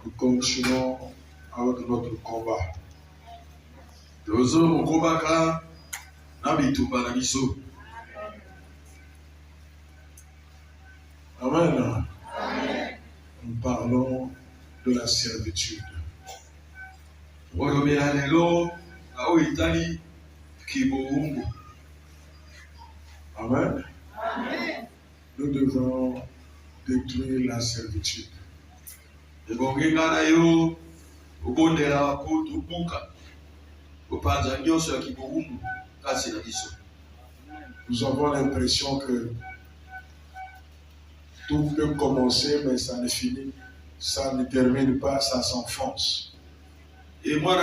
Nous continuons avec notre combat. Amen. Nous parlons de la servitude. Amen. Nous devons détruire la servitude. Nous avons l'impression que tout peut commencer, mais ça ne finit, ça ne termine pas, ça s'enfonce. Et moi,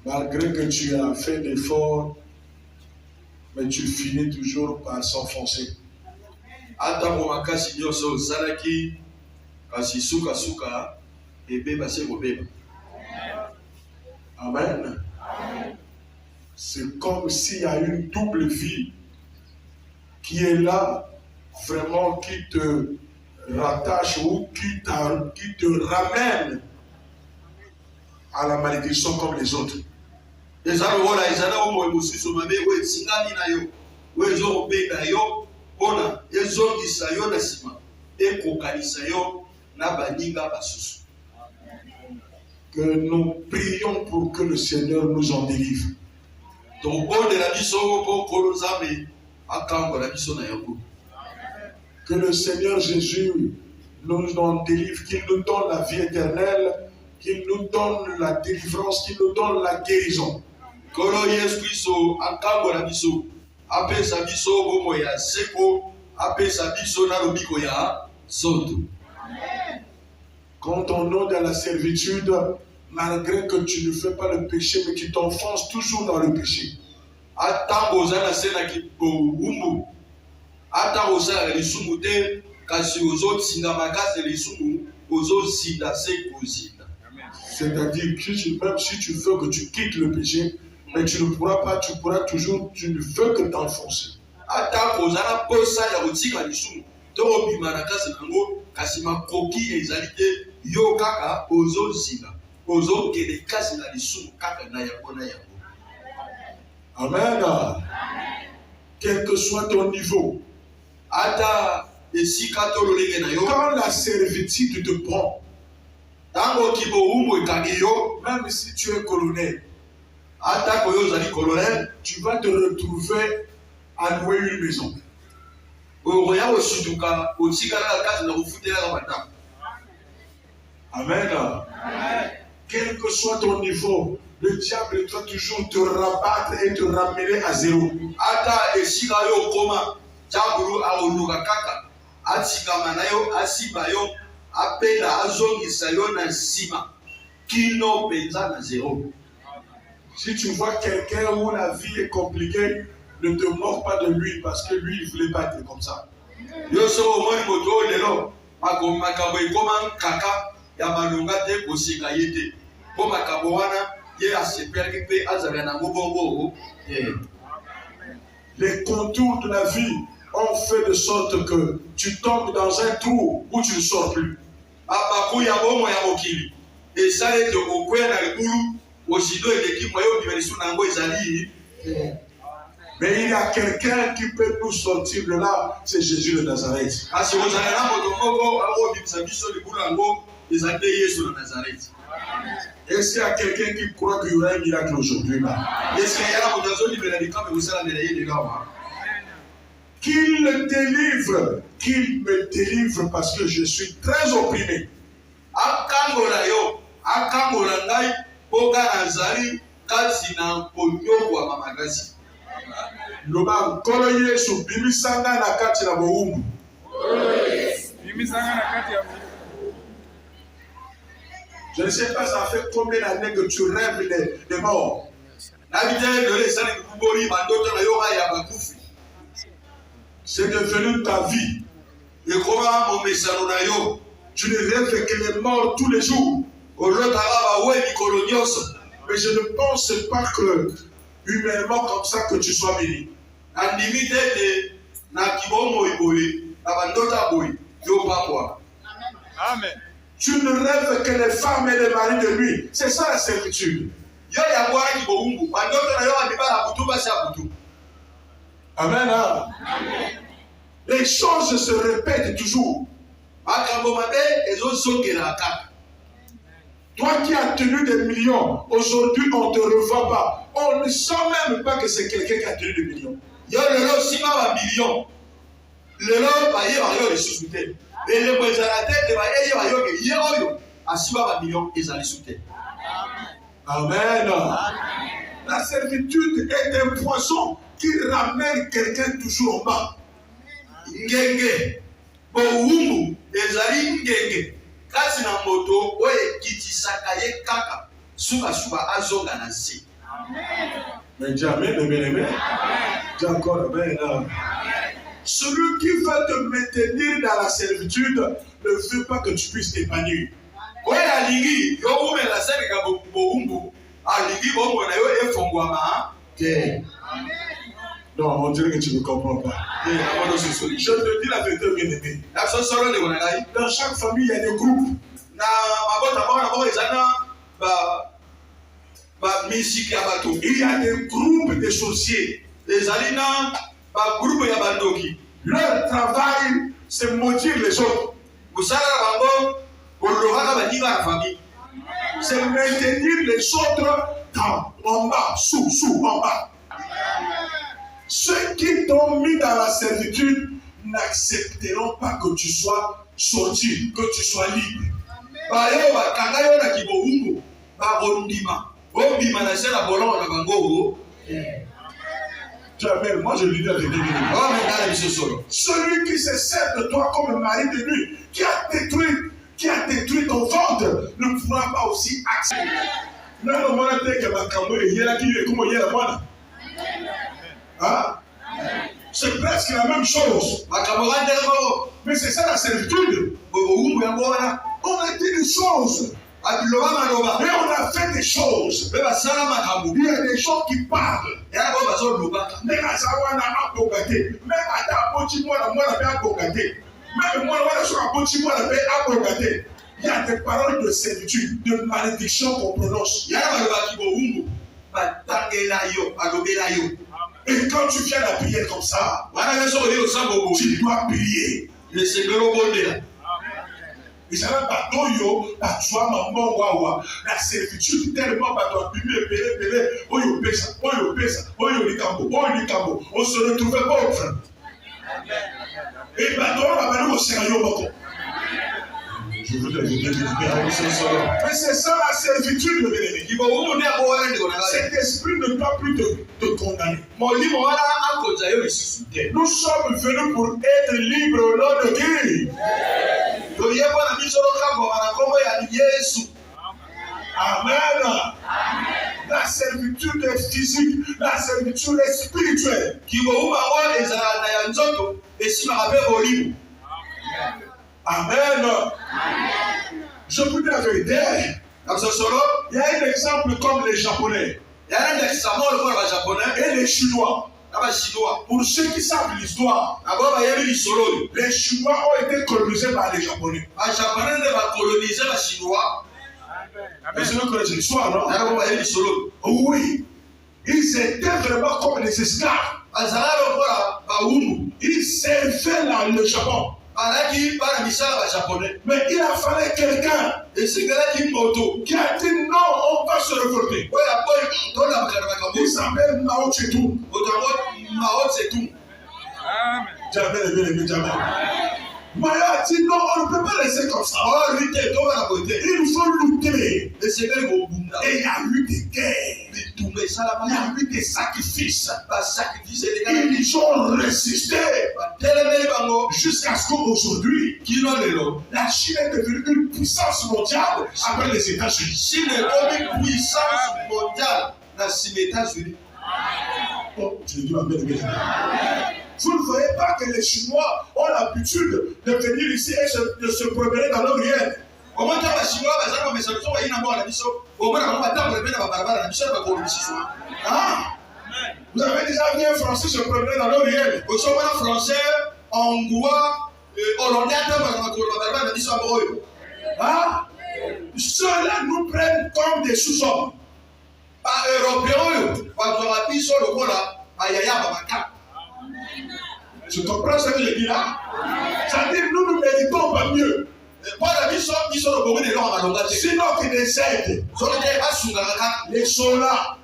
malgré que tu as fait d'efforts, mais tu finis toujours par s'enfoncer. Amen. C'est comme s'il y a une double vie qui est là, vraiment qui te rattache ou qui te ramène à la malédiction comme les autres. Que nous prions pour que le Seigneur nous en délivre. Que le Seigneur Jésus nous en délivre, qu'il nous donne la vie éternelle, qu'il nous donne la délivrance, qu'il nous donne la guérison. Quand on est dans la servitude, malgré que tu ne fais pas le péché, mais tu t'enfonces toujours dans le péché. C'est-à-dire que même si tu veux que tu quittes le péché, mais tu ne pourras pas, tu ne veux que t'enfoncer. Amen. Quel que soit ton niveau, quand la servitude te prend, même si tu es colonel, tu vas te retrouver à louer une maison. Amen. Quel que soit ton niveau, le diable doit toujours te rabattre et te ramener à zéro. Si tu vois quelqu'un où la vie est compliquée, ne te moque pas de lui parce que lui, il ne voulait pas être comme ça. Les contours de la vie ont fait de sorte que tu tombes dans un trou où tu ne sors plus. Mais il y a quelqu'un qui peut nous sortir de là, c'est Jésus de Nazareth. Et s'il y a quelqu'un qui croit qu'il y aura un miracle aujourd'hui là, qu'il me délivre parce que je suis très opprimé. Je ne sais pas, ça fait combien d'années que tu rêves des morts. C'est devenu ta vie. Tu ne rêves que les morts tous les jours. Mais je ne pense pas que, humainement comme ça, que tu sois béni. Amen. Tu ne rêves que les femmes et les maris de lui. C'est ça la servitude. Amen. Amen. Les choses se répètent toujours. Toi qui as tenu des millions, aujourd'hui on ne te revoit pas. On ne sent même pas que c'est quelqu'un qui a tenu des millions. Amen. La servitude est un poison qui ramène quelqu'un toujours en bas. Ngenge, boumbu, ezali ngenge. Kasi na moto, oye kitisaka ye kaka, suba azonga na si. Mais dis amen, amen. Dis encore amen. Celui qui veut te maintenir dans la servitude ne veut pas que tu puisses t'épanouir. Oye aligi, yo ume la serika boumbu, aligi boumbu na yo efongwama. Non, on dirait que tu ne comprends pas. Je te dis la vérité, bien-aimé. Dans chaque famille, il y a des groupes. Il y a des groupes de sorciers. Leur travail, c'est maudire les autres. C'est maintenir les autres en bas, sous, en bas. Ceux qui t'ont mis dans la servitude n'accepteront pas que tu sois sorti, que tu sois libre. Tu appelles, moi je lui dis à celui qui se sert de toi comme mari de lui, qui a détruit ton ventre, ne pourra pas aussi accepter. Hein? C'est presque la même chose. Mais c'est ça la servitude. On a dit des choses. Mais on a fait des choses. Il y a des gens qui parlent. Il y a des paroles de servitude, de malédiction qu'on prononce. Et quand tu viens à la prière comme ça, tu dois prier. La servitude tellement on se retrouvait pauvre. Et je vous mais c'est ça la servitude, cet esprit ne doit plus te condamner. Nous sommes venus pour être libres au nom de Dieu. Amen. La servitude est physique, la servitude est spirituelle. Amen. Je vous dis la vérité. Il y a un exemple comme les Japonais et les Chinois. Pour ceux qui savent l'histoire, les Chinois ont été colonisés par les Japonais. Est-ce que vous connaissez l'histoire, non? Oui. Ils étaient vraiment comme des esclaves. Ils servaient le Japon. Mais il a fallu quelqu'un qui a dit non, on va se révolter. Il s'appelle Mao Tse-tung. Mao a dit non, on ne peut pas laisser comme ça. Il faut lutter. Et il y a eu des guerres. Il y a eu des sacrifices. Ils ont résisté. Jusqu'à ce qu'aujourd'hui, la Chine est devenue une puissance mondiale après les États-Unis. Oh, je dis vous ne voyez pas que les Chinois ont l'habitude de venir ici et de se promener dans leur riel. Vous avez déjà vu un Français se promener dans l'Orient. Ceux-là nous prennent comme des sous-hommes. Tu comprends ce que je dis là? C'est-à-dire nous ne méritons pas mieux. Sinon qu'ils les aident. Les soldats.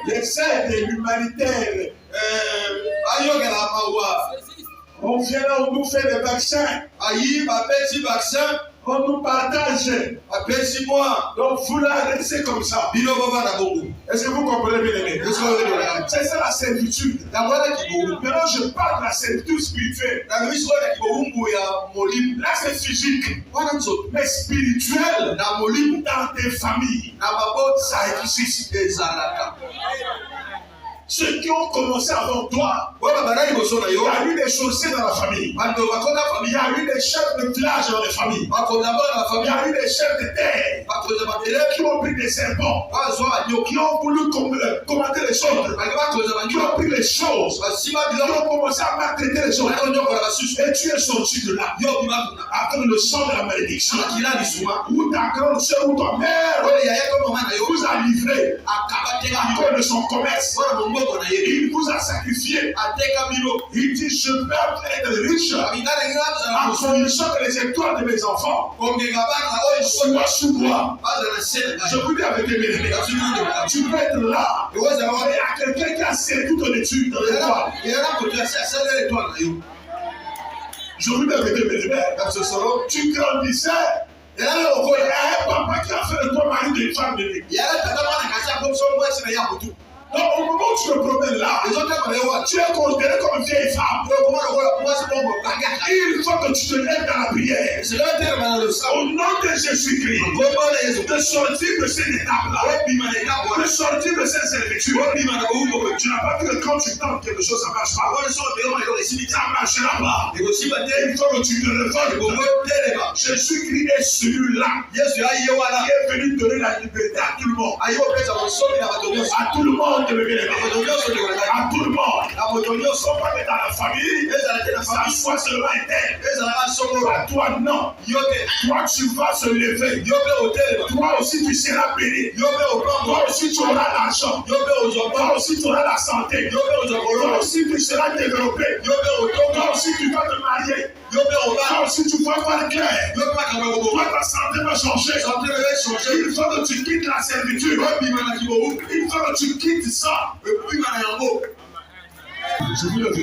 Les aides humanitaires. On vient là, on nous fait des vaccins. On nous partage. Donc vous là, restez comme ça. Est-ce que vous comprenez bien aimé? C'est ça la servitude. Maintenant je parle de la servitude spirituelle. Là c'est physique. Mais spirituel dans tes familles. Ça existe. Ceux qui ont commencé avant toi, il y a eu des sorciers dans la famille. Il y a eu des chefs de village dans les familles. Il y a eu des chefs de terre qui ont pris des serpents, qui ont voulu commander les choses, qui ont pris les choses, qui ont commencé à maltraiter les choses. Et tu es sorti de là après le sang de la malédiction. Ou ta grande soeur ou ta mère vous a livré à cause de son commerce. Il vous a sacrifié. Il dit je peux être riche à condition que les étoiles de mes enfants soient sous moi. Je vous dis avec mes amis, tu peux être là. Il y a quelqu'un qui a servi ton étude dans l'étoile. Je vous dis avec mes amis, tu grandissais. Il y a un papa qui a fait de toi mari d'une femme bénie. Donc au moment où tu te promènes là, tu es considéré comme une vieille femme. Il faut que tu te lèves dans la prière. Au nom de Jésus-Christ, de sortir de cette étape-là, de sortir de cette servitude. Tu n'as pas vu que quand tu tentes quelque chose, ça ne marche pas. Ça ne marchera pas. Il faut que tu te révoltes. Jésus-Christ est celui-là qui est venu donner la liberté à tout le monde. À tout le monde. À tout le monde. Pas que dans la famille, ça soit seulement interne. À toi, non. Toi, tu vas se lever. Toi aussi, tu seras béni. Toi aussi, tu auras l'argent. Toi aussi, tu auras la santé. Toi aussi, tu seras développé. Toi aussi, tu vas te marier. Toi aussi, tu vas voir clair. Toi, ta santé va changer. Il faut que tu quittes la servitude. Il faut que tu quittes ça. Je vous le dis,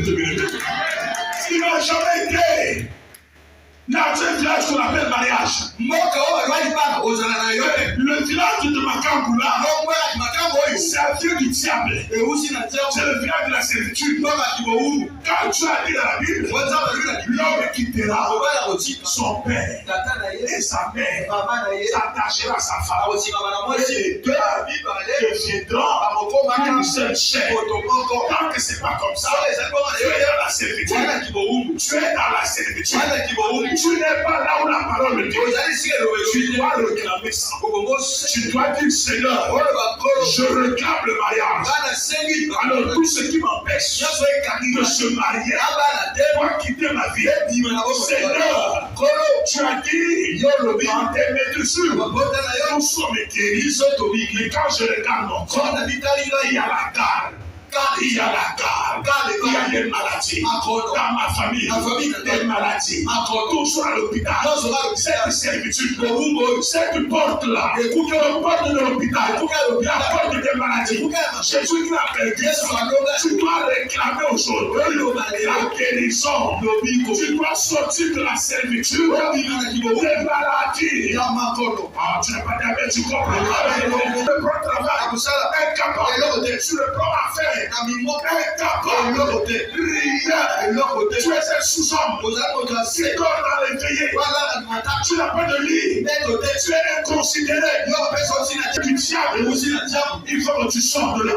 il n'a jamais été dans un village qu'on appelle mariage. Le village de Makangula, c'est un vieux du diable. C'est le village de la servitude. Quand tu as dit dans la Bible, l'homme quittera son père et sa mère, s'attachera à sa femme. Et deux deviendront une seule chair. Tant que ce n'est pas comme ça, tu es dans la servitude. Tu es dans la servitude. Tu n'es pas là où la parole de Dieu. Tu dois réclamer ça. Tu dois dire Seigneur, je réclame le mariage. Alors tout ce qui m'empêche de se marier, doit quitter ma vie. Seigneur, tu as dit dans tes médecins, nous sommes guéris. Mais quand je regarde mon corps, il y a la garde. Il y a la garde, il y a des maladies. Dans ma famille, des maladies. Toujours à l'hôpital. Cette servitude, cette porte-là, la porte de l'hôpital, la porte des maladies. Jésus qui l'a perdu, tu dois réclamer aujourd'hui la guérison. Tu dois sortir de la servitude des maladies. Tu n'as pas d'abord, tu comprends. Le bon travail, incapable, tu le prends à faire. incapable, rien. Tu es un sous-homme. Tu dors dans les veillées. Tu n'as pas de lit. Tu es inconsidéré. Du diable. Il faut que tu sors de là.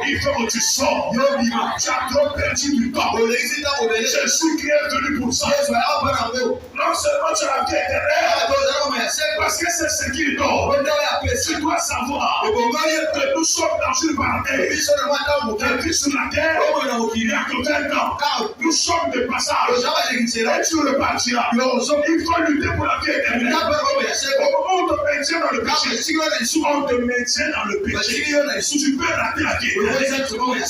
Il faut que tu sors. Tu as trop perdu du temps. Jésus qui est venu pour ça. Non seulement tu as bien éternel, parce que c'est ce qu'il donne. Tu dois savoir que nous sommes dans une parenthèse. La vie sur la terre, il y a que 20 ans. Nous sommes de passage. Et tu repartiras. Il faut lutter pour la vie éternelle. Au moment où on te maintient dans le péché, on te maintient dans le péché. Tu peux rater la vie éternelle.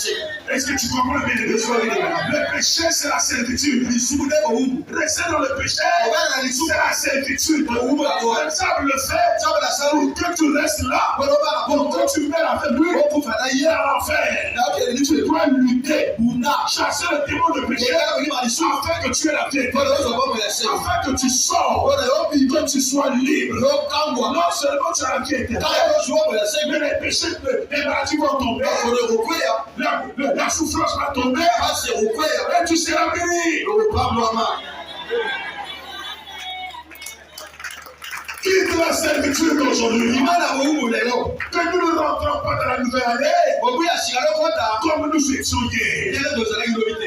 Est-ce que tu comprends bien? Le péché, c'est la servitude. Rester dans le péché, c'est la servitude. Le diable le fait pour que tu restes là, pour que tu mets avec lui à l'enfer. Tu dois lutter, chasser le démon de péché, afin que tu aies la vie, afin que tu sors, que tu sois libre. Non seulement tu as la vie éternelle, mais les péchés, les maladies vont tomber, la souffrance va tomber, et tu seras béni. Quitte la servitude aujourd'hui. Que nous ne rentrons pas dans la nouvelle année comme nous étions hier.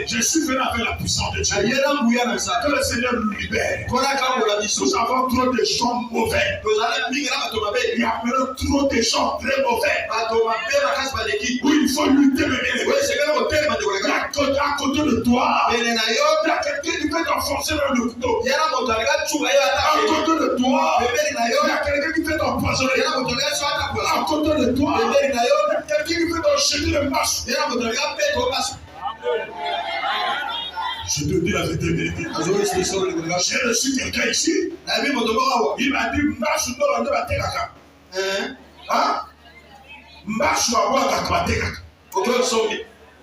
Je suis venu avec la puissance de Dieu. Que le Seigneur nous libère. Nous avons trop de gens mauvais. Il y a maintenant trop de gens très mauvais. Oui, il faut lutter, mais à côté de toi, il y a quelqu'un qui peut t'enfoncer dans le couteau. À côté de toi, il y a quelqu'un qui fait t'empoisonner. À côté de toi, il y a quelqu'un qui fait t'enchaîner le masque. Je te dis la vérité. J'ai reçu quelqu'un ici. Il m'a dit, marche dans la terre. Hein? Marche dans la terre.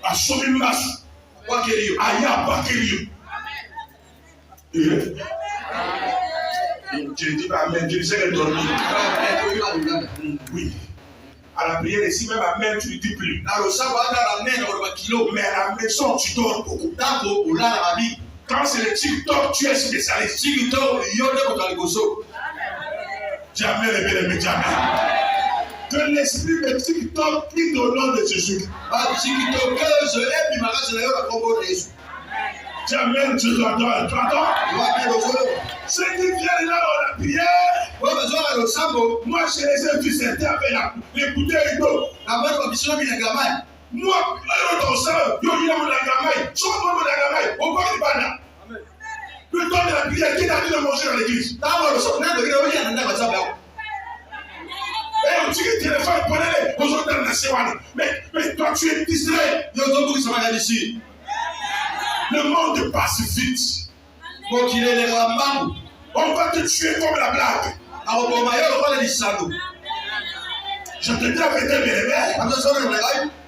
Assomme marche. Aya Bakerio. Je dis amen, je disais dormir. Oui. À la prière ici, même amen, tu ne dis plus. Mais à la maison, tu dors beaucoup. Quand c'est le TikTok, tu es spécialiste. Jamais les bien-aimés, jamais. Que l'esprit de TikTok quitte au nom de Jésus. Jamais tu l'adores. Tu adores? Ceux qui viennent là dans la prière, moi je les ai vus certains avec les bouteilles d'eau. Moi, le temps de la prière, qui t'a dit de manger dans l'église? Et on dit que téléphone, prenez-les, aux autres dans la séance. Mais toi, tu es distrait. Le monde passe vite. On va te tuer comme la blague. Je te dis la vérité, bien-aimé.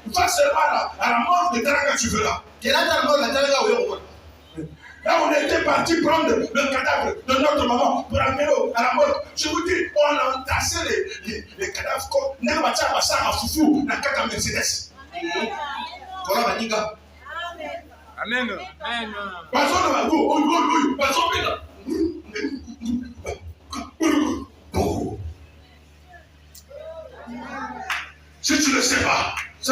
Va seulement à la mort de Taraka, tu veux là. Là, on était parti prendre le cadavre de notre maman pour amener à la mort. Je vous dis, on a entassé les cadavres comme Namacha Bassa à Foufou, la Kaka Mercedes. Amen. Amen. Si tu ne sais pas, il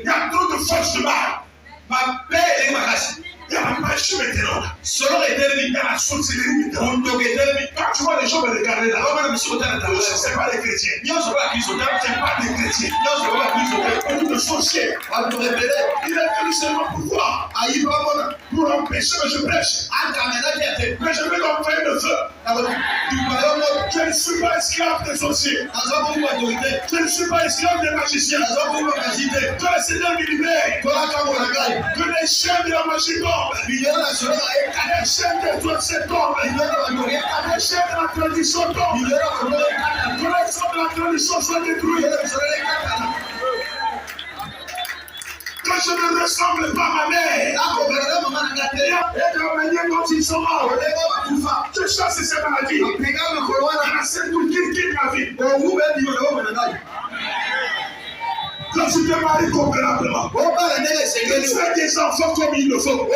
y a trop de forces de mal. Ma paix et ma race. Il y a la machine maintenant. Il y a la sorcellerie maintenant. Quand tu vois les gens me regarder là, ce n'est pas des chrétiens. Ce n'est pas des chrétiens. Beaucoup de sorciers. Il est venu seulement pour voir. Pour empêcher que je prêche. Mais je vais l'envoyer le feu. Je ne suis pas esclave des sorciers. Je ne suis pas esclave des magiciens. Que le Seigneur me libère. Que les chaînes de la magie tombent. Que les chaînes de sorciers tombent. Que les chaînes de la tradition tombent. Que les hommes de la tradition soient détruits. Que je ne ressemble pas à ma mère. Et de la manière dont ils sont morts. Je chasse ces maladies. La seule pour qui quitte ma vie. Quand tu te maries convenablement, tu fais des enfants comme il le faut.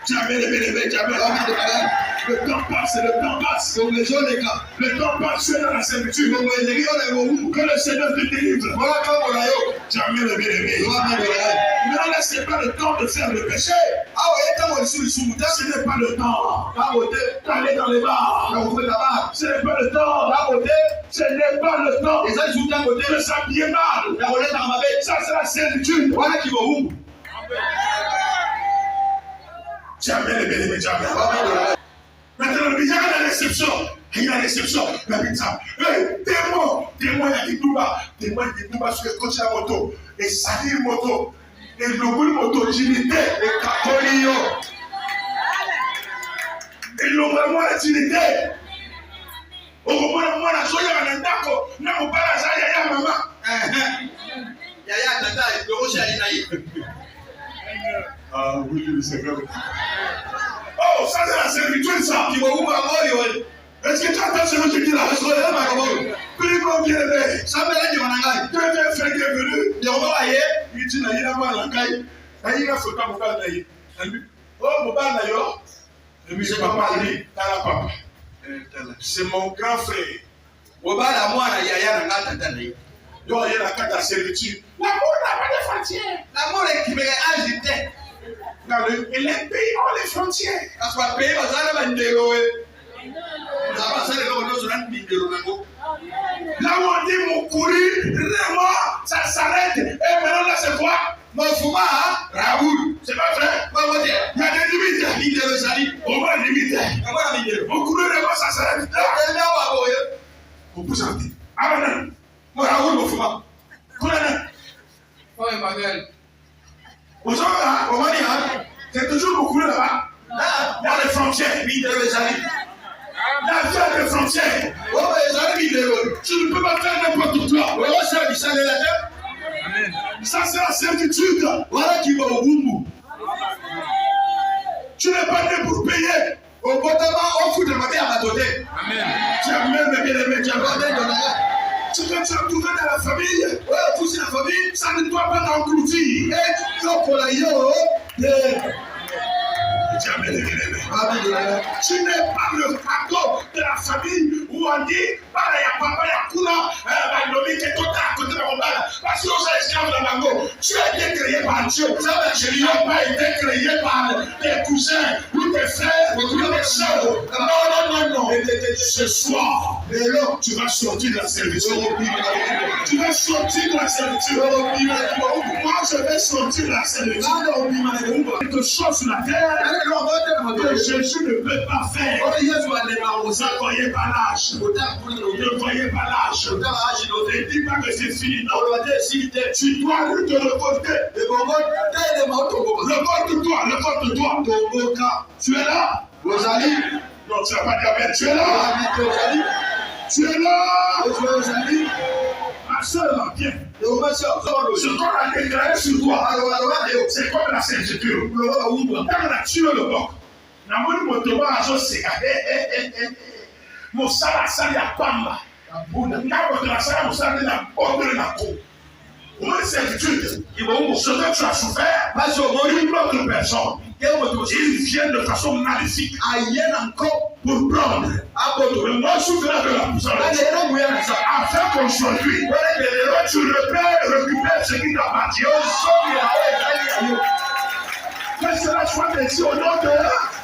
Jamais les bénévoles, jamais. Le temps passe, le temps passe. Le temps passe, tu es dans la servitude. Que le Seigneur te délivre. Jamais le bénévoles. Ne laissez pas le temps de faire le péché. Ce n'est pas le temps d'aller dans les bars. Ce n'est pas le temps. Ce n'est pas le temps de s'habiller mal. Ça, c'est la servitude. Jamais les bénévoles, jamais. Maintenant, il y a la réception. Il y a la réception. La pizza. Témoin, il y a des douba. Témoin, il y a des douba sur le coach à moto. Et salir moto. Et le bout de moto, j'imité. Et cacolio. Et le vraiment la j'imité. Au moment où moi, la soya, on est d'accord. Non, on parle à ça, yaya, maman. Yaya, tata, le rocher à l'inaï. Ah oui, c'est vrai. Oh, ça c'est la servitude, ça. Est-ce que tu entends ce que je dis là? Primo bien aimé. Ça me l'a dit, mon angai. Tu es fait bienvenue. Il dit, il y a mal en caille. Il y a photo mon père d'ailleurs. Oh, mon père d'ailleurs. C'est papa, lui. Papa. C'est mon grand frère. Donc, il y a la carte de la servitude. L'amour n'a pas de frontières. L'amour est qui me agité. Dans les pays ont les frontières. Là où on dit mon courir, vraiment, ça s'arrête. Et maintenant là c'est quoi? Mon fouma, Raoul. C'est pas vrai. Il y a des limites. On va limiter. Mon courir, vraiment, ça s'arrête. On peut s'arrêter. Ah non. Moi Raoul, mon fouma. C'est toujours beaucoup là-bas. Il y a des frontières. Il y a des frontières. Tu ne peux pas faire n'importe quoi. Ça, c'est la servitude. Tu n'es pas né pour payer. Tu as même bien aimé. Tu peux te retrouver dans la famille. Ça ne doit pas t'engloutir. Tu n'es pas le fardeau de la famille où on dit, il y a papa, il y a Kuna, il y a côté de la parce que vous êtes esclave de Bango. Tu as été créé par Dieu. Je n'ai pas été créé par tes cousins ou tes frères ou tes soeurs. Non. Ce soir, tu vas sortir de la servitude. Tu vas sortir de la servitude. Moi, je vais sortir de la servitude. Quelque chose sur la terre que Jésus ne peut pas faire. Ne voyez pas l'âge. Ne voyez pas l'âge. Ne dis pas que c'est fini. Tu dois te reporter. Reporte-toi. Tu es là? Non, tu n'as pas dit amen. Tu es là? Tu es là? Ma soeur, viens. Ce qu'on a déclaré sur toi, c'est comme la servitude. Quand on a tué le boc, Mosala ya pamba. Servitude. Ce que tu as souffert, une autre personne. Ils viennent de façon maléfique pour prendre le mot souffert de la personne afin qu'aujourd'hui tu récupères ce qui t'appartient. Fais cela, sois ici au nom de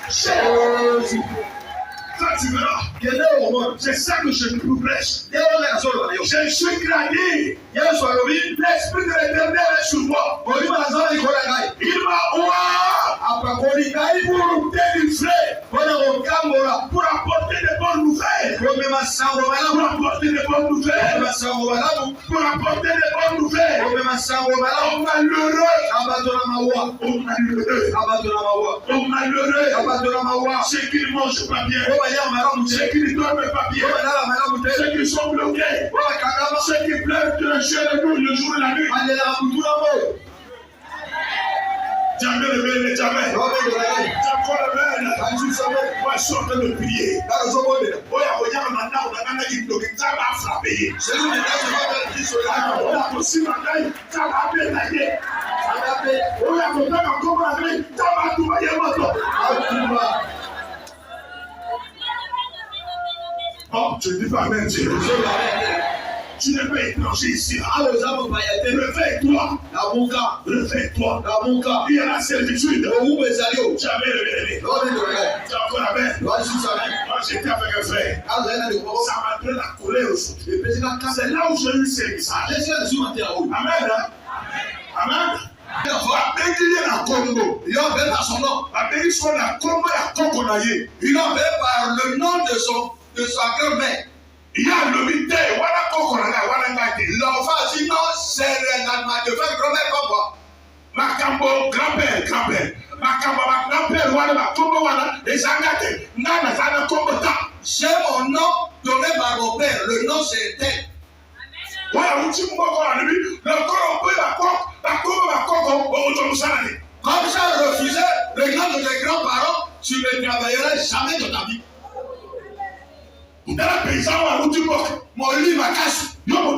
Jésus. Quand tu verras, c'est ça que je te prêche. Je suis gradé. L'esprit de l'Éternel est sur moi. Il m'a pour délivrer, pour apporter des bonnes nouvelles. Pour apporter des bonnes nouvelles. Pour apporter des bonnes nouvelles. Au malheureux. Ceux qui ne mangent pas bien. Ceux qui ne dorment pas bien. Ceux qui sont bloqués. Ceux qui pleurent le jour et la nuit. Jamais le jamais. Moi, je suis en train de prier. Ça va frapper. Oh, tu dis pas même Dieu. Tu n'es pas étranger ici. Réveille-toi. Réveille-toi. Il y a la servitude. Jamais réveillé. Tu as encore la main. Moi, j'étais avec un frère. Ça m'a donné la colère aujourd'hui. C'est là où j'ai eu ces messages. Amen. Amen. Il a par le nom de sa grand-mère. Il y a le mité, l'enfant dit non, c'est ma grand-mère papa. Makambo, grand-père. Makambo, ma grand-père, j'ai mon nom donné par mon père, le nom c'est tel. Comme ça refusé le nom de tes grands-parents, tu ne travailleras jamais de ta vie. Dans la paysan, mon lit m'a cassé. Ils ont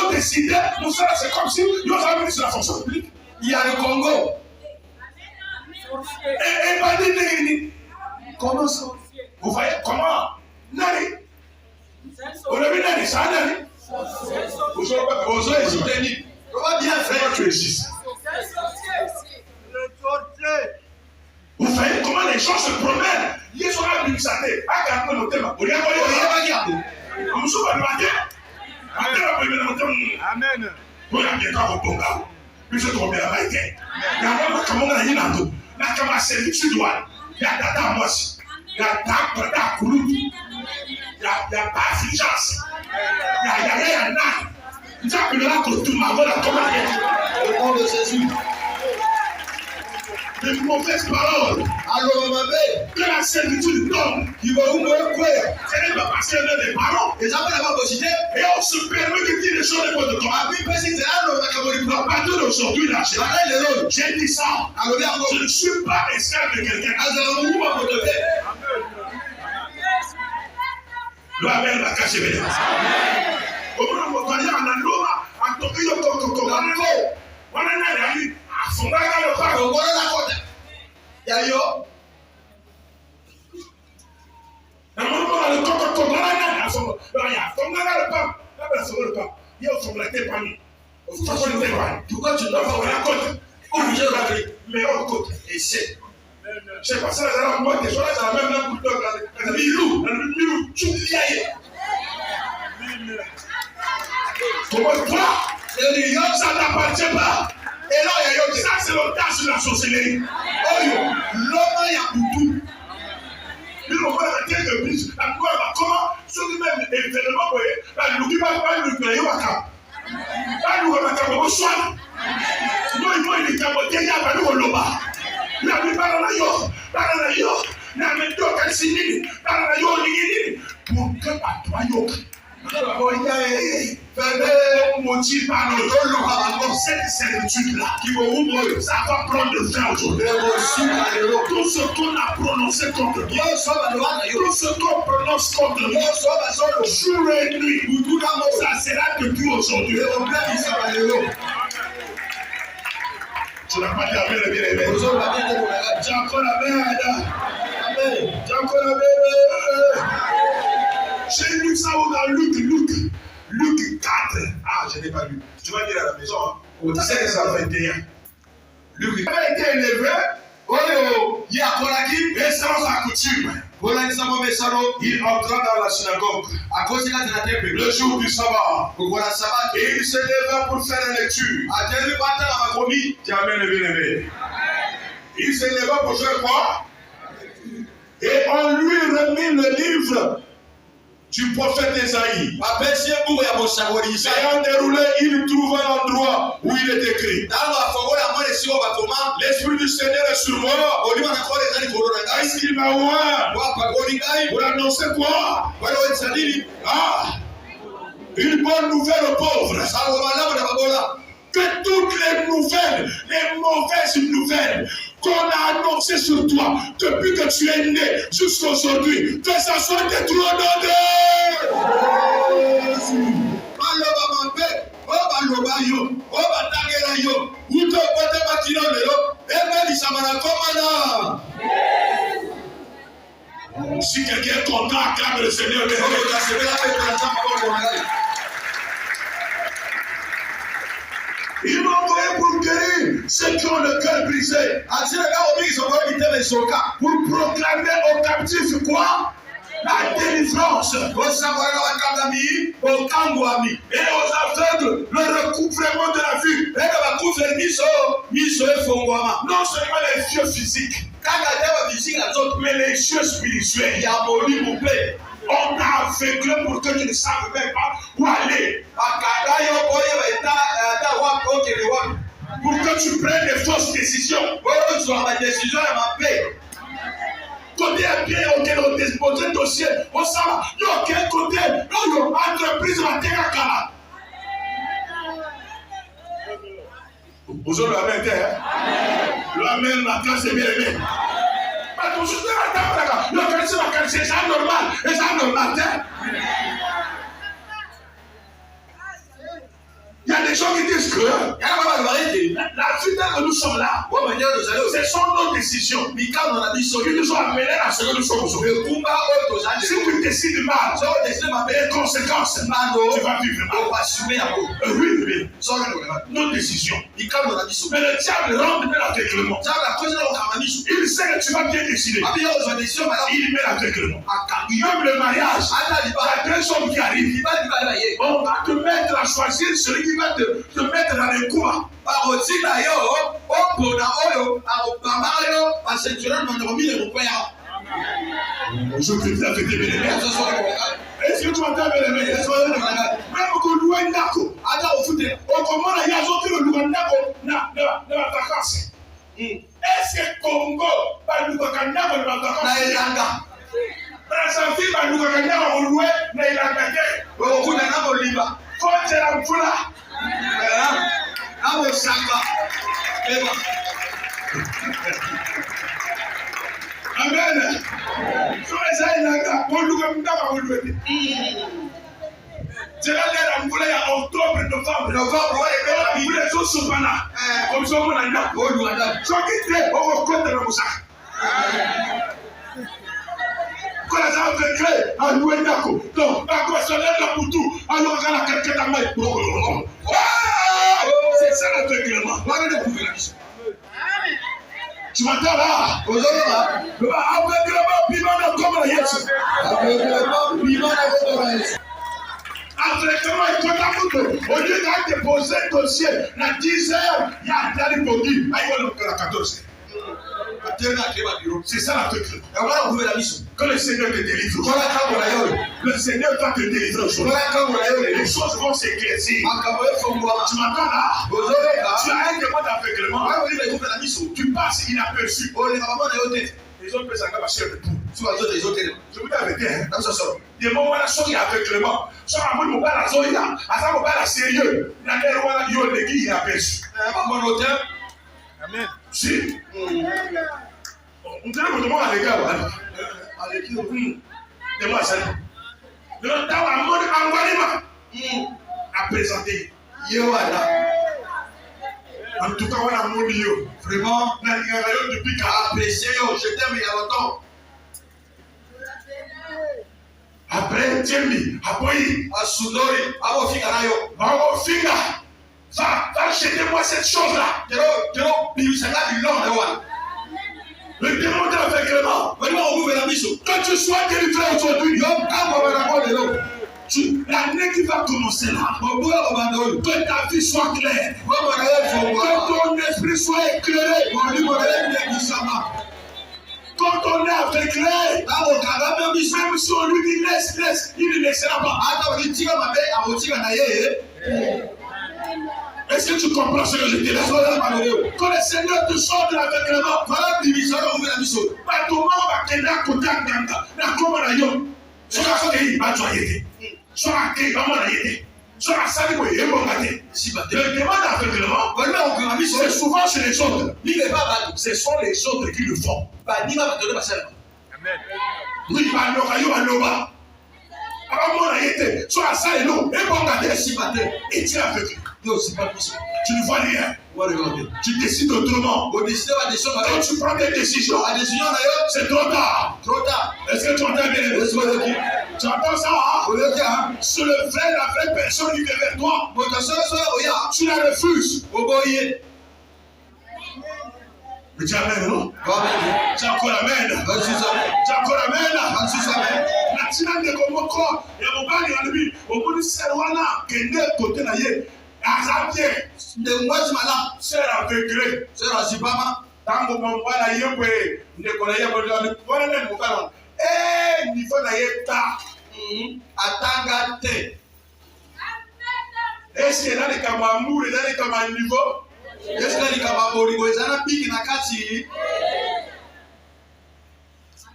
décidé, c'est comme si ils ont mis sur la fonction publique. Il y a le Congo. Et pas dit comment ça? Vous voyez comment? Nani? Vous l'avez dit, ça Nani? Vous avez hésité. Comment bien faire que j'existe? Vous voyez comment les gens se promènent. Ils sont là, ils sont là. Regardez le thème. Vous regardez. Nous sommes à Amen. Vous regardez quand vous tombez. Puis je tombe à la main. Il y a comment on a dit là. La caméra servitude. Il y a Tata Moissi. Il y a Tata Kouloud. Il y a pas affligence. Il y a rien. Il y a que là que tout le monde a commencé. Au nom de Jésus. Les mauvaises paroles, que la servitude donne, qui va vous croire. C'est pas parce qu'il y a des parents. Et on se permet de dire les choses de votre corps. À partir d'aujourd'hui, là, j'ai dit ça. Je ne suis pas esclave de quelqu'un. L'Amen va cacher mes gens. Pourquoi tu ne vas pas la côte? Mais on côte. Et c'est. Je sais pas ça, moi, des choses, ça même là pour le milou, tu l'y ailles. Comment toi? Ça n'appartient pas. Et là, ça c'est le tas sur la sorcellerie. L'homme y a pour tout. Il va faire quelque chose. Comment ce même événement, vous voyez, il va pas le créer au camp. Il va pas le soin. Moi, il est caboté, il y a pas de loba. Il y a pas de yo. Il y a même deux calcines. Pour que à toi, yo. Cette servitude-là, ça va prendre fin aujourd'hui. Tout ce qu'on a prononcé contre nous, tout ce qu'on prononce contre nous, jour et nuit, ça sera depuis aujourd'hui. Tu n'as pas dit Amen, bien aimé. Tu as encore Amen. Tu as encore Amen. J'ai lu ça dans Luc 4. Ah, je n'ai pas lu. Tu vas lire à la maison. Au 17-21. Luc avait été élevé. Il y a Kolaki. Et selon sa coutume. Il entra dans la synagogue. Le jour du sabbat. Et il se leva pour faire la lecture. Amen, bien-aimé. Il se leva pour faire quoi? Et on lui remit le livre du prophète Esaïe. Ayant déroulé, il trouva l'endroit où il est écrit. L'Esprit du Seigneur est sur moi. Est-ce qu'il m'a ouvert pour annoncer quoi? Une bonne nouvelle aux pauvres. Que toutes les nouvelles, les mauvaises nouvelles qu'on a annoncées sur toi depuis que tu es né jusqu'à aujourd'hui, que ça soit détruit au nom de Jésus. Si quelqu'un est content, acclame le Seigneur. Ils m'ont envoyé pour guérir ceux qui ont le cœur brisé. Pour proclamer aux captifs quoi? La délivrance. Et aux aveugles le recouvrement de la vue. Non seulement les yeux physiques, mais les yeux spirituels. On t'a aveuglé pour que tu ne saches même pas où aller. Pour que tu prennes des fausses décisions. Côté bien, auquel on dépose un dossier, on sait, il y a aucun côté, l'entreprise va t'aider. Vous avez la même terre. La même matin, c'est bien aimé. C'est ça normal. C'est ça normal. Il y a des gens qui disent que la vie que nous sommes là, ce sont nos décisions qui nous ont amenés à ce que nous sommes aujourd'hui. Si tu décides mal, les conséquences, tu vas vivre mal. Oui. Nos décisions. Mais le diable rentre dans l'aveuglement. Il sait que tu vas bien décider. Il met l'aveuglement. Même le mariage, il y a deux hommes qui arrivent. On va te mettre à choisir celui qui va te mettre dans les coins. Je te dis la vérité, bien aimé. Est-ce que tu m'entends, bien aimé? Même que nous sommes d'accord. On commence à y avoir le Luandako dans la vacance. Est-ce que Congo va nous faire dans la vacance? Brazzaville va nous faire dans la vacance. Faut que la foula. Amen. C'est là que la y a octobre, novembre, les autres sont pas là. Comme ça, on a là. Soit qui est au compte de la moussa. Quand les gens veulent créer un nouvel d'accord, donc, à quoi ça l'aide la poutou, alors on a quelqu'un dans la main. C'est ça l'aveuglement. Tu m'entends là? Aveuglement, piment comme la Yesu. Aveuglement, il faut t'apprendre. Au lieu d'aller déposer un dossier, à 10 heures, il y a un dernier produit. Ah, il va le faire à 14 heures. C'est ça l'aveuglement. Quand le Seigneur te délivre, le Seigneur va te délivrer aujourd'hui. Les choses vont s'éclaircir. Tu m'entends là? Tu as un demande d'aveuglement. Tu passes inaperçu. Les autres personnes sont chers de tout. Je vous dis la vérité. Des moments là, il y a aveuglement. Soit à mon mobile, à ça, mobile, à sérieux. Il y a des rois qui ont des guilles inaperçus. Amen. Si. On dirait que tout le monde a les gars. De moi, ça. De notre temps, à mon envoyement. À présenter. En tout cas, on a mon lieu. Vraiment, on a depuis qu'à apprécier. Je t'aime il y a longtemps. Après, Jimmy, Aboyi, Asundori, Abofinga, va acheter-moi cette chose-là. Le démon de l'aveuglement. Que tu sois délivré aujourd'hui, l'année qui va commencer là, que ta vie soit claire, que ton esprit soit éclairé. Quand on est aveuglé, même si on lui dit laisse, il ne laissera pas. Est-ce que tu comprends ce que je dis là? Quand le Seigneur te sort de l'aveuglement, pas tout le monde va t'aider à côté à Ganga. La commande soit accueilli, va joyer. Soit accueilli, va m'en aider. Soit accueilli, va m'en aider. Le demande d'aveuglement, C'est souvent chez les autres. Ce sont les autres qui le font. Amen. Oui, Aloba. Soit ça et l'eau. Et bon, et tu es aveugle. Tu ne vois rien. Tu décides autrement. Quand tu prends des décisions, c'est trop tard. Est-ce que tu entends bien? Tu entends ça? Hein? C'est le vrai, la vraie personne qui vient vers toi. Tu la refuses. Mais tu amènes, non? Tu as encore amen. Tu as encore amen. La tina de Komoko, et mon gars, il a dit, au bout du serwana, qui est côté là, Azabie, de moi, je m'en c'est aveuglé. C'est la Zibama. Tant que mon voix là, il ne connaît pas. Eh, niveau là, il Atangate. Est-ce qu'il y a des camamous, il y a des camaniveaux? Est-ce qu'il y a des camaborigo? Il y a des piques na kati.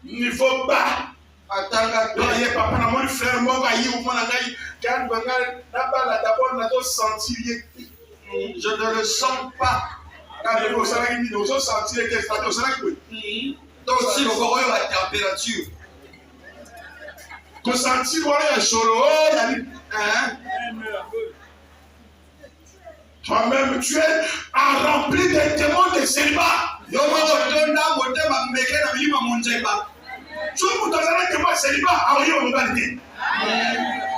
Niveau bas. Atangate. Il y a papa, na mon frère, moi, il y a un ngai. Quand on a d'abord, on a senti. Je ne le sens pas. Quand on a senti les températures. Donc, si on voit la température. Qu'on sentit un solo. Toi-même, tu es rempli des démons de célibat. Tu peux te dire que célibat a rien en réalité.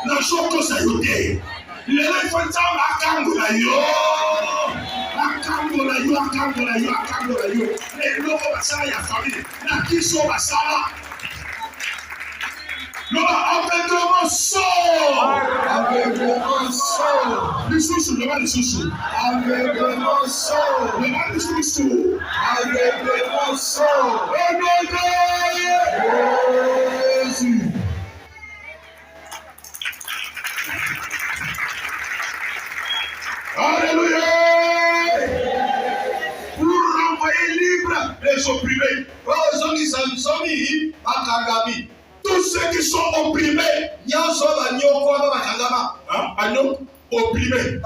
La chose que ça y est. Les gens font ça à Kangola yo. À Kangola yo. Les locaux basara ya famille. La kiso basara. Non, aveuglement sort. Aveuglement sort. Les sous-sous, le mal des sous-sous. Aveuglement sort. Le mal des sous-sous. Aveuglement sort. Oh non, Jésus. Alléluia. Pour renvoyer libre les opprimés. Tous ceux qui sont opprimés. Opprimés.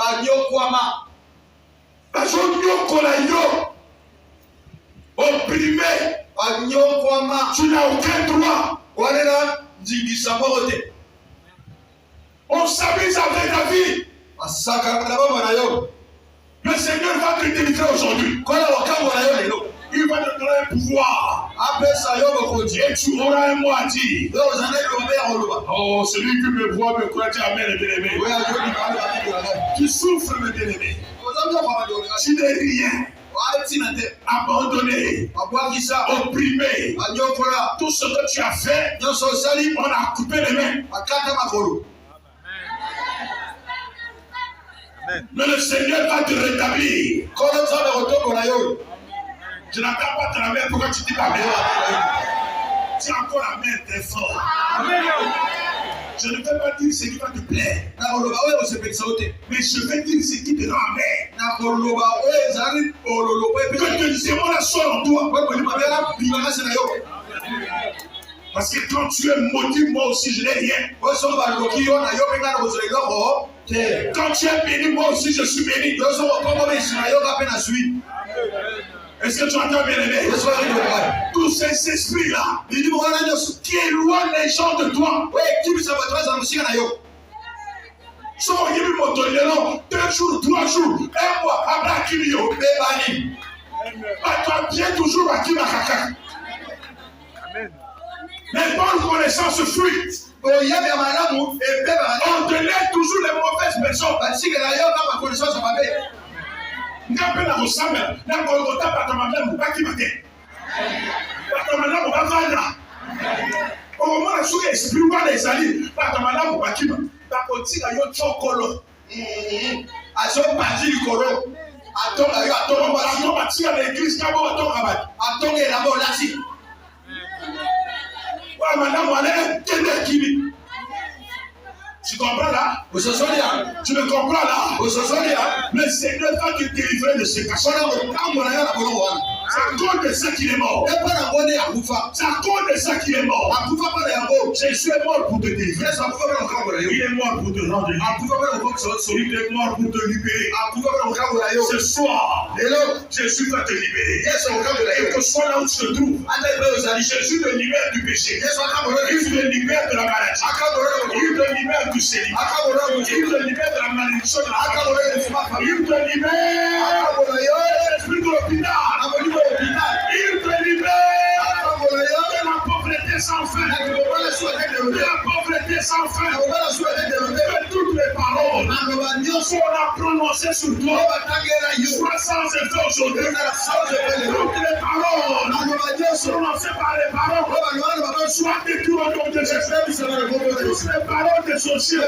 Opprimé. Tu n'as aucun droit. On s'amuse avec ta vie. Le Seigneur va te délivrer aujourd'hui. Il va te donner un pouvoir. Et tu auras un mot à dire. Oh, celui qui me voit me croit, amen, le bien-aimé. Tu souffres, le bien-aimé. Tu n'es rien. Abandonné, opprimé. Tout ce que tu as fait, on a coupé les mains. Mais le Seigneur va te rétablir. Je n'attends pas ta main, pourquoi tu dis pas bien? Tu as encore la main très fort. Je ne vais pas dire ce qui va te plaire. Mais je vais dire ce qui te rend amer. Que tes démons soient en toi. Parce que quand tu es maudit, moi aussi je n'ai rien. Quand tu es béni, moi aussi je suis béni. Est-ce que tu entends bien aimé? Tous ces esprits-là qui éloignent les gens de toi. Sont venus 2 jours, 3 jours, 1 mois, après Kimio, toi bien toujours à Kimakaka. Les bonnes connaissances fuient. On te laisse toujours les mauvaises personnes. N'appelle au Samuel, n'appelle au tabac, ou pas qui m'a dit. Au moment où tu es spirituel, les alliés, pas ou pas qui m'a dit. Pas qu'on tire à yon chokolo. À son parti du coro. À ton bâti à l'église, à ton rabat. À ton et là-bas, là-ci. Ouais, madame, on est quel qui. Tu comprends là? Tu me comprends là? Le Seigneur va te délivrer de ce cachot. C'est à cause de ça qu'il est mort. C'est à cause de ça qu'il est mort. Jésus est mort pour te délivrer. Il est mort pour te rendre libre. Il est mort pour te libérer. Ce soir, Jésus va te libérer. Et que soit là où tu te trouves, Jésus te libère du péché. Il te libère de la maladie. Il te libère du célibat. Il te libère de la malédiction. Il te libère de l'esprit de l'hôpital. Il te libère de la pauvreté sans fin. De la pauvreté sans fin. De toutes les paroles qu'on a prononcées sur toi soient sans effet aujourd'hui. Toutes les paroles prononcées par les paroles soient détruites au nom de Jésus. Toutes les paroles des sorciers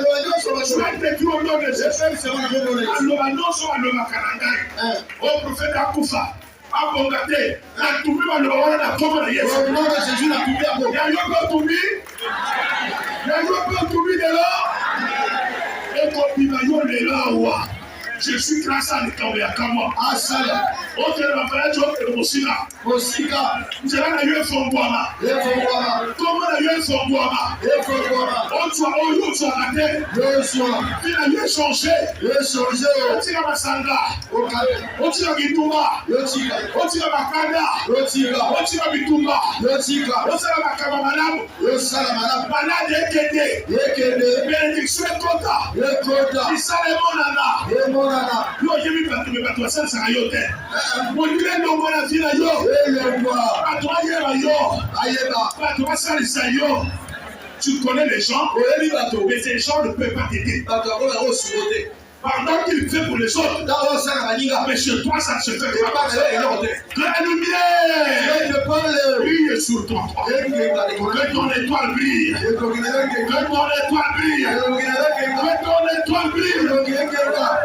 soient détruites au nom de Jésus. Au prophète Akoufa. Abongate, la toubie va le voir la tombe de Yesu. Au nom de Jésus, la toubie a beau. Il y a eu un toubie. Il y a eu un toubie de là. Et quand il va y avoir de là, je suis grâce à l'école à Kama. Ah, ça là. Ok, ma frère, tu vas faire aussi là. Aussi là. Tu vas aller faire un bois. Comment aller faire un bois? On soit au lieu de la terre. Tu vas changer. Tu vas Masanga. On tire Bitumba. On tire Makanda. On tire Bitumba. On tire Makabamanamu. Malade Ekede. Bénédiction Kota. Isalémonana. Yo yemi batu me batu asa sa yo te. Mo dire no mo na fina yo. Batu ayeba yo. Batu asa sa yo. Tu connais les gens, mais ces gens ne peuvent pas t'aider. Pendant qu'il fait pour les autres, mais chez toi ça ne se fait pas. Que la lumière brille sur toi. Que ton étoile brille. Que ton étoile brille. Que ton étoile brille.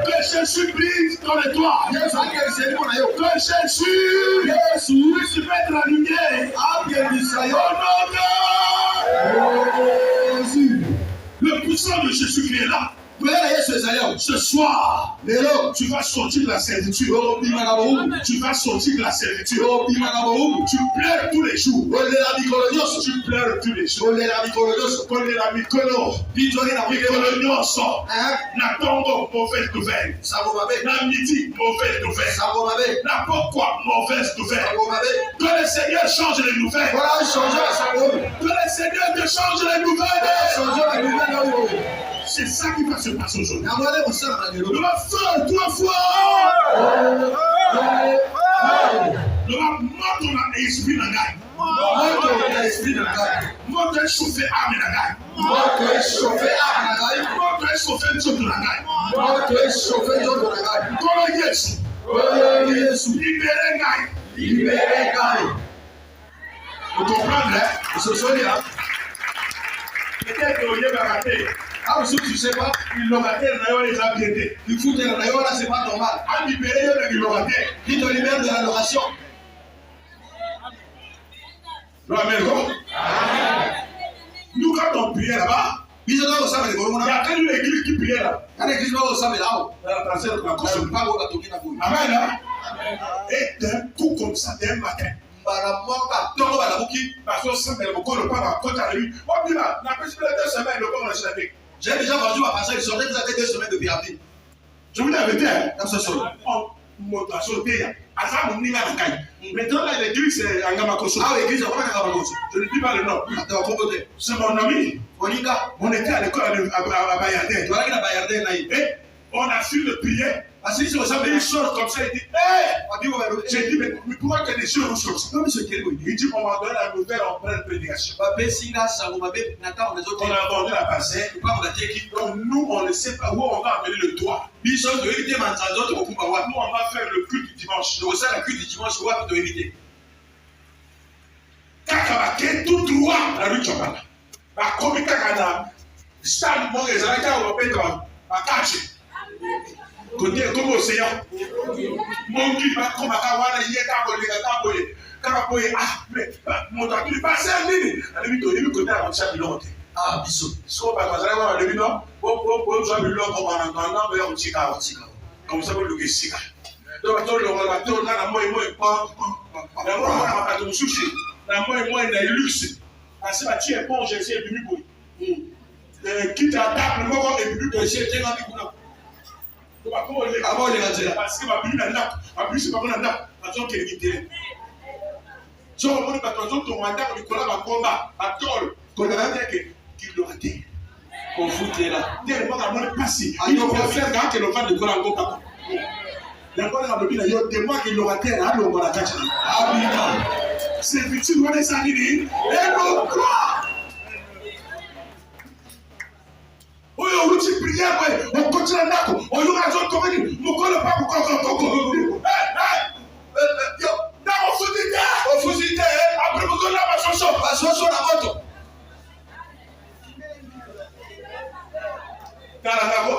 Que Jésus brille ton étoile. Que Jésus puisse mettre la lumière. Le puissant de Jésus qui est là. Ce soir, tu vas sortir de la servitude. Tu vas sortir de la servitude. Tu pleures tous les jours. Tu pleures tous les jours. N'attendons mauvaise nouvelle. La midi, mauvaise nouvelle. La pourquoi, mauvaise nouvelle. Que le Seigneur change les nouvelles. Que le Seigneur te change les nouvelles. C'est ça qui va se passer aujourd'hui. Le va faire 3 fois. Le va monter ton esprit dans la gagne. Monter chauffer âme dans la gagne. Monter chauffer tout dans la gagne. Comment Jésus? Libérer gagne. Vous comprenez? Peut-être que vous avez raté. Ah, si tu ne sais pas, il locataire d'ailleurs les a piétés. Il fout de d'ailleurs là, c'est pas normal. À libérer le locataire. Qui te libère de la location. Amen. Nous, quand on priait là-bas, il y a quand une église qui priait là. L'église va au Samé là-haut. Amen. Et d'un coup comme ça, d'un matin. J'ai déjà vendu ma passage, ils sont déjà 2 semaines de piraterie. Je vous l'avais dit, dans ce sol. Maintenant, l'église, c'est Angamakoso. Ah, l'église, je ne dis pas le nom. C'est mon ami. On était à l'école à Bayardé. On a su le prier. Il sort comme ça, il dit, hé! J'ai dit, mais pourquoi que les gens rouges comme ça? Il dit, on va donner la nouvelle en pleine prédication. On a vendu la parcelle. Donc nous, on ne sait pas où on va amener le toit. Nous, on va faire le culte du dimanche. Kakabake, tout droit, la rue Tchopala. Comme Kakana, stade, mon réservé, on va mettre à Kachi. Côté comme océan. Mon Dieu, comme à Kawana, il y a Kaboye. Ah, mais mon temps, tu passes à l'île. À l'île, côté à mon chapitre. Ah, bisous. Ce qu'on va faire, on va le dire, on va le dire, comme en entendant, mais on tire. Comme ça, on le dit. Donc, on va le dire, on a moi, D'abord, on va pas de sushi. Moi, il y a luxe. Parce que tu es bon, j'ai essayé de lui pour. Quitte à table, moi, et puis que j'ai été dans les coups. Comment on est avant les radios? Parce que ma bulle n'a pas, ma bulle c'est pas mon anda, ma zone qui est guidée. Si on va pas ton ton mandat, on colle à combat, à tol, qu'on a dit qu'il l'aura dit. Qu'on fout là. Dès le moment où on est passé, il va faire quand il va de coller en combat. D'abord, on a dit d'ailleurs, des mois qu'il l'aura dit, là, on va la cacher. Ah oui, c'est victime, on est sanguiné, et l'on croit. On uti prière, on continue à faire. On y a un autre comédie. On ne connaît pas pourquoi on on fusite. Après, vous donnez la chanson, la moto. Taragago.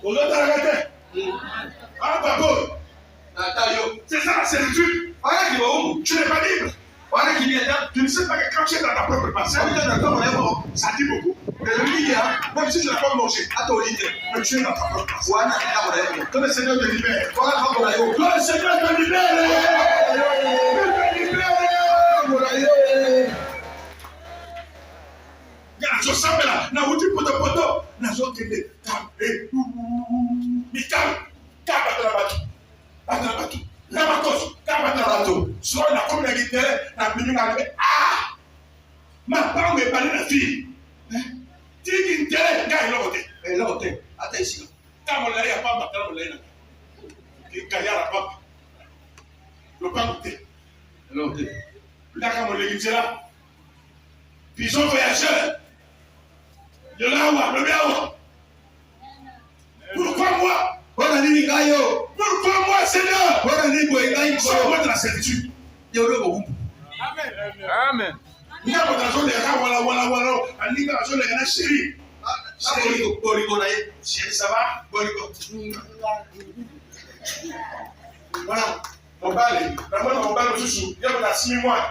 Vous êtes taragaté. Ah, Babo. C'est ça la servitude. Tu n'es pas libre. Tu ne sais pas que quand tu es dans ta propre parcelle, ça dit beaucoup. Même si tu n'as pas mangé, mais tu es dans ta propre parcelle. Que le Seigneur te libère. Que le Seigneur te libère. Je sens là, na wuti poto, na zo kende, mi calme, bateau. Na matos, bateau. Soit la communauté, na minu na ah, ma part me parler la fille. Tiki ntele, gars l'autre, attends ici. Quand on l'a ya pas bateau, on l'a na. Qui kaya la papa. Le pas goûter. L'autre. Là quand on l'a là. Pigeon voyageur. De là où, le bien. Pourquoi moi? Pourquoi moi, Seigneur? C'est moi de la servitude. Amen. Nous avons besoin de voilà. Nous avons besoin de chérie. Chérie, ça va? Voilà. On parle. D'abord, on parle de sous. Il y a 6 mois.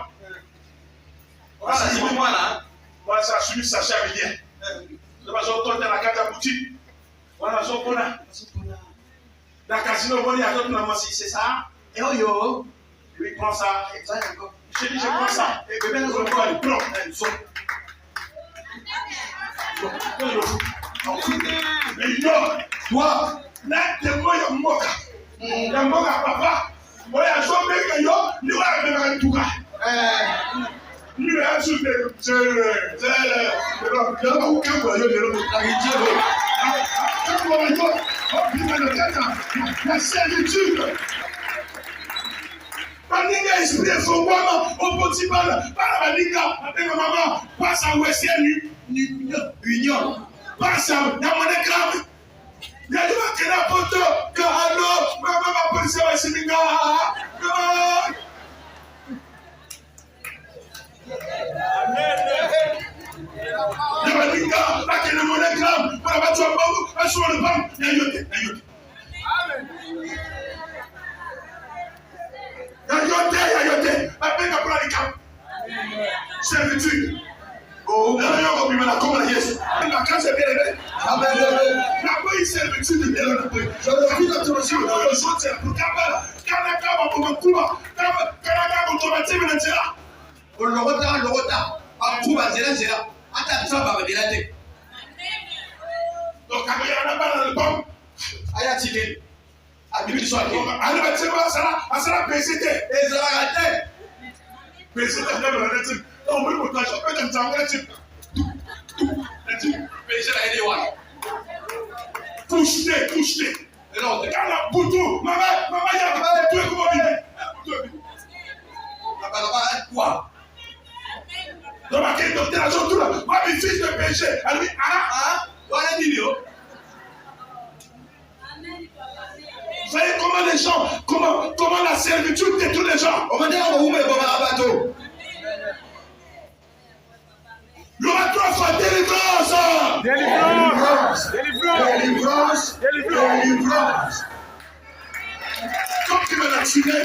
Voilà, 6 mois là. Moi, ça a suivi Sacha Villiers. Nous avons besoin de la carte à boutique. Voilà, on a. La casino, on y a d'autres mamans, c'est ça? Et yo, oui, prends ça. Je dis, je prends ça. Et bébé, nous allons faire le plan. Mais yo, toi, là, t'es moi, y'a moka. Y'a moka, papa. Moi, y'a joué que yo, nous allons faire un tout cas. Nous allons faire la servitude. Maninga esprit de son bois, au petit mal, par la maninga, avec ma maman, passe à Western Union, passe à Yamanagram. Il y a des gens qui n'ont pas de car maman va penser à Sininga. Yamaninga, la qui ne monagram, pour la battre en bas, à sur le banc, Yayote. Yayote, après la plaque. Servitude. Oh, d'ailleurs, on va comme la yes. La classe est bien élevée. La bonne servitude de Béron. Je le vis dans ton aussi. Le jour, c'est pour Kabbalah. Kanaka, on va couper. Kanaka, on va tirer le terrain. On le retard. On trouve à Zéla. Attends, ça va me délater. Donc, quand il y a un balle dans le banc, il y a tiré. Il y a un bâtiment, ça l'a PCT. Et ça l'a raté. PCT, je l'ai raté. On peut le faire, je peux te dire, PCT a aidé. Couche-t. Et là, on te garde la boutou. Maman, il y a un peu de comment vivre. Quoi? Dans ma quête d'obtention, tout là, moi, mes fils de péché, elle dit, voilà dit, vous savez comment les gens, comment la servitude détruit les gens? On va dire, on va vous mettre un bateau. Il y aura 3 fois délivrance. Comme tu me l'as tué.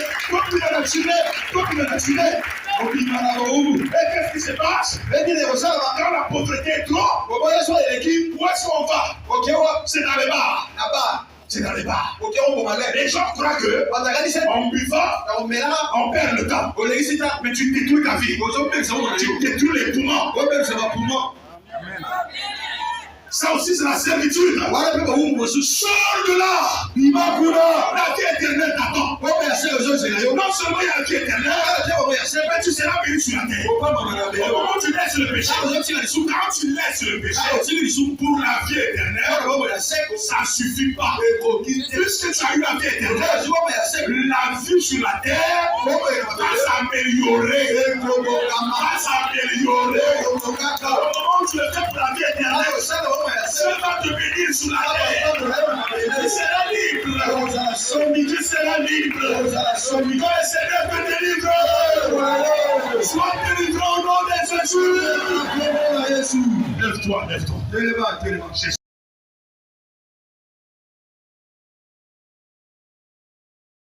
Et qu'est-ce qui se passe? Quand la pauvreté est trop, où est-ce qu'on va? C'est dans les bars. c'est dans les bars. Les gens croient que en buvant, on perd le temps. Mais tu détruis ta vie. Tu détruis les poumons. Ça aussi, c'est la servitude. Sors de là. La vie éternelle t'attend. Non seulement il y a la vie éternelle, mais tu seras béni sur la terre. Au moment où tu laisses le péché, quand tu laisses le péché pour la vie éternelle, ça ne suffit pas. Puisque tu as eu la vie éternelle, la vie sur la terre va s'améliorer. Va s'améliorer. Au moment où tu le fais pour la vie éternelle, Dieu va te bénir sur la terre. Tu seras libre. Tu seras libre. Quand le Seigneur te délivre, sois délivré au nom de Jésus. Lève-toi, lève-toi. Jésus.